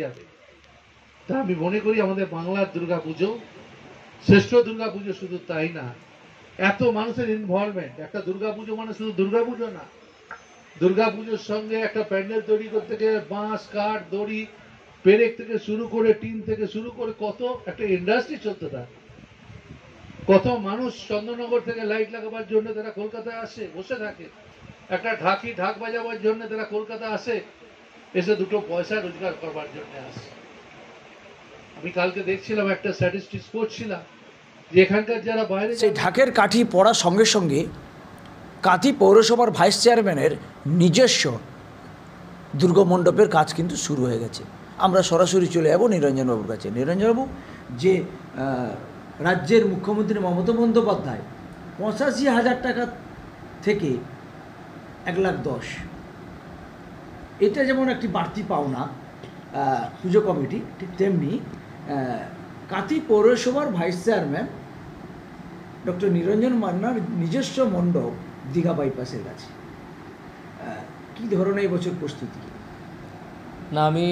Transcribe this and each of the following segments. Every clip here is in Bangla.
যাবে। তা আমি মনে করি আমাদের বাংলার দুর্গাপুজো শ্রেষ্ঠ দুর্গাপুজো। শুধু তাই না, এত মানুষের ইনভলভমেন্ট। একটা দুর্গাপুজো মানে শুধু দুর্গাপুজো না, দুর্গাপুজোর সঙ্গে একটা প্যান্ডেল তৈরি করতে গেলে বাঁশ, কাঠ, দড়ি, পেরেক থেকে শুরু করে টিন থেকে শুরু করে কত একটা ইন্ডাস্ট্রি চলতে থাকে। কত মানুষ চন্দ্রনগর থেকে লাইট লাগাবার জন্য তারা কলকাতায় আসে, বসে থাকে। একটা ঢাক বাজাবার জন্য তারা কলকাতা আসে, এসে দুটো পয়সা রোজগার করবার জন্য আসে। আমি কালকে দেখছিলাম, একটা স্ট্যাটিস্টিক্স করছিলাম যে এখানকার যারা বাইরে, সেই ঢাকের কাঠি পড়ার সঙ্গে সঙ্গে কাঁথি পৌরসভার ভাইস চেয়ারম্যানের নিজস্ব দুর্গমণ্ডপের কাজ কিন্তু শুরু হয়ে গেছে। আমরা সরাসরি চলে যাবো নিরঞ্জনবাবুর কাছে। নিরঞ্জনবাবু, যে রাজ্যের মুখ্যমন্ত্রী মমতা বন্দ্যোপাধ্যায় 85,000 টাকা থেকে 1,10,000, এটা যেমন একটি বাড়তি পাওনা পুজো কমিটি, ঠিক তেমনি কাঁথি পৌরসভার ভাইস চেয়ারম্যান ডক্টর নিরঞ্জন মান্নার নিজস্ব মণ্ডপ দীঘা বাইপাসের কাছে। কী ধরনের এবছর প্রস্তুতি? না, আমি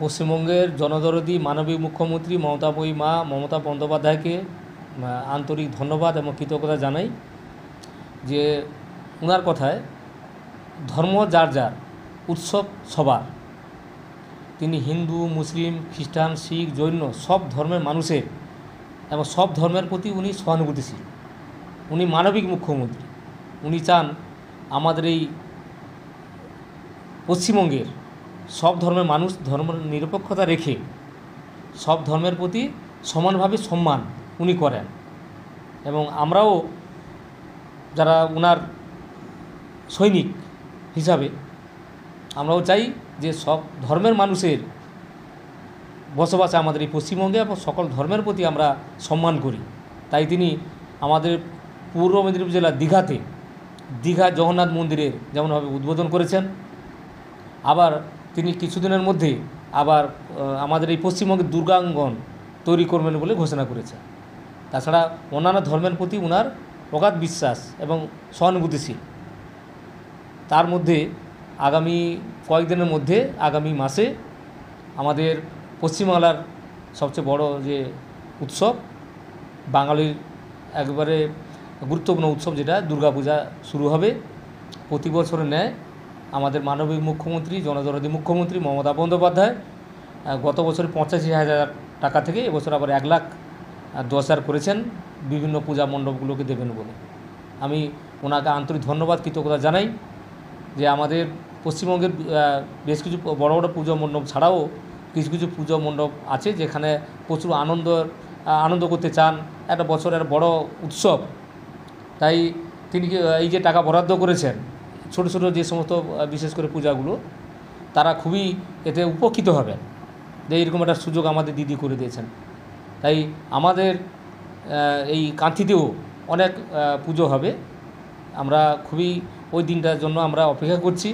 পশ্চিমবঙ্গের জনদরদী মানবিক মুখ্যমন্ত্রী মমতা বন্দ্যোপাধ্যায়কে আন্তরিক ধন্যবাদ এবং কৃতজ্ঞতা জানাই যে ওনার কথায় ধর্ম যার যার, উৎসব সবার। তিনি হিন্দু, মুসলিম, খ্রিস্টান, শিখ, জৈন সব ধর্মের মানুষের এবং সব ধর্মের প্রতি উনি সহানুভূতিশীল। উনি মানবিক মুখ্যমন্ত্রী। উনি চান আমাদের এই পশ্চিমবঙ্গের সব ধর্মের মানুষ ধর্ম নিরপেক্ষতা রেখে সব ধর্মের প্রতি সমানভাবে সম্মান উনি করেন। এবং আমরাও যারা ওনার সৈনিক হিসাবে আমরাও চাই যে সব ধর্মের মানুষের বসবাস আমাদের এই পশ্চিমবঙ্গে এবং সকল ধর্মের প্রতি আমরা সম্মান করি। তাই তিনি আমাদের পূর্ব মেদিনীপুর জেলার দীঘা জগন্নাথ মন্দিরের যেমনভাবে উদ্বোধন করেছেন, আবার তিনি কিছুদিনের মধ্যে আবার আমাদের এই পশ্চিমবঙ্গের দুর্গাঙ্গন তৈরি করবেন বলে ঘোষণা করেছেন। তাছাড়া অন্যান্য ধর্মের প্রতি ওনার প্রগাঢ় বিশ্বাস এবং সহানুভূতিশীল। তার মধ্যে আগামী কয়েকদিনের মধ্যে, আগামী মাসে আমাদের পশ্চিমবাংলার সবচেয়ে বড় যে উৎসব, বাঙালির একবারে গুরুত্বপূর্ণ উৎসব যেটা দুর্গাপূজা শুরু হবে। প্রতি বছরের ন্যায় আমাদের মানবিক মুখ্যমন্ত্রী, জনদরদী মুখ্যমন্ত্রী মমতা বন্দ্যোপাধ্যায় গত বছর 85,000 টাকা থেকে এবছর আবার 1,10,000 করেছেন বিভিন্ন পূজা মণ্ডপগুলোকে দেবেন বলে। আমি ওনাকে আন্তরিক ধন্যবাদ, কৃতজ্ঞতা জানাই যে আমাদের পশ্চিমবঙ্গের বেশ কিছু বড় বড় পুজো মণ্ডপ ছাড়াও কিছু কিছু পুজো মণ্ডপ আছে যেখানে প্রচুর আনন্দ করতে চান, একটা বছরের বড় উৎসব। তাই তিনি এই যে টাকা বরাদ্দ করেছেন ছোট ছোট যে সমস্ত বিশেষ করে পূজাগুলো, তারা খুবই এতে উপকৃত হবেন যে এইরকম একটা সুযোগ আমাদের দিদি করে দিয়েছেন। তাই আমাদের এই কান্থিতেও অনেক পুজো হবে। আমরা খুবই ওই দিনটার জন্য আমরা অপেক্ষা করছি।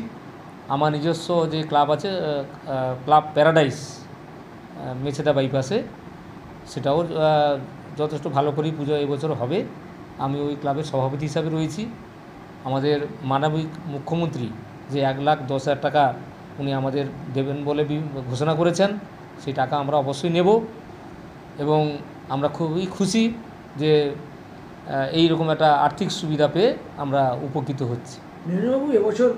আমার নিজস্ব যে ক্লাব আছে, ক্লাব প্যারাডাইস মেছেদা বাইপাসে, সেটাও যথেষ্ট ভালো করেই পুজো এবছর হবে। আমি ওই ক্লাবের সভাপতি হিসাবে রয়েছি। আমাদের মানবিক মুখ্যমন্ত্রী যে 1,10,000 টাকা উনি আমাদের দেবেন বলে ঘোষণা করেছেন, সেই টাকা আমরা অবশ্যই নেব এবং আমরা খুবই খুশি যে এই রকম একটা আর্থিক সুবিধা পেয়ে আমরা উপকৃত হচ্ছি। নিরঞ্জনবাবু, এবছর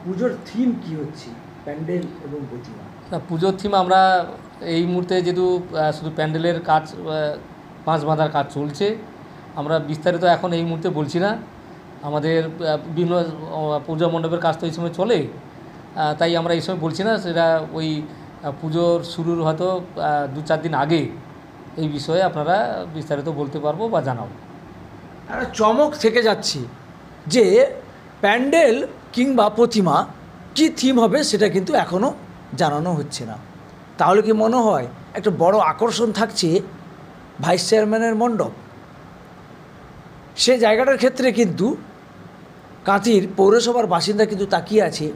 পুজোর থিম কী হচ্ছে, প্যান্ডেল এবং প্রতিমা? পুজোর থিম আমরা এই মুহূর্তে যেহেতু শুধু প্যান্ডেলের কাজ, পাঁচ বাঁধার কাজ চলছে, আমরা বিস্তারিত এখন এই মুহূর্তে বলছি না। আমাদের বিভিন্ন পূজা মণ্ডপের কাজ তো এই সময় চলে, তাই আমরা এই সময় বলছি না। সেটা ওই পুজোর শুরুর হয়তো 2-4 দিন আগে এই বিষয়ে আপনারা বিস্তারিত বলতে পারবো বা জানাবো। একটা চমক থেকে যাচ্ছে যে প্যান্ডেল কিংবা প্রতিমা কী থিম হবে সেটা কিন্তু এখনও জানানো হচ্ছে না। তাহলে কি মনে হয় একটা বড় আকর্ষণ থাকছে ভাইস চেয়ারম্যানের মণ্ডপ? সে জায়গাটার ক্ষেত্রে কিন্তু কাঁথির পৌরসভার বাসিন্দা কিন্তু তাকিয়ে আছে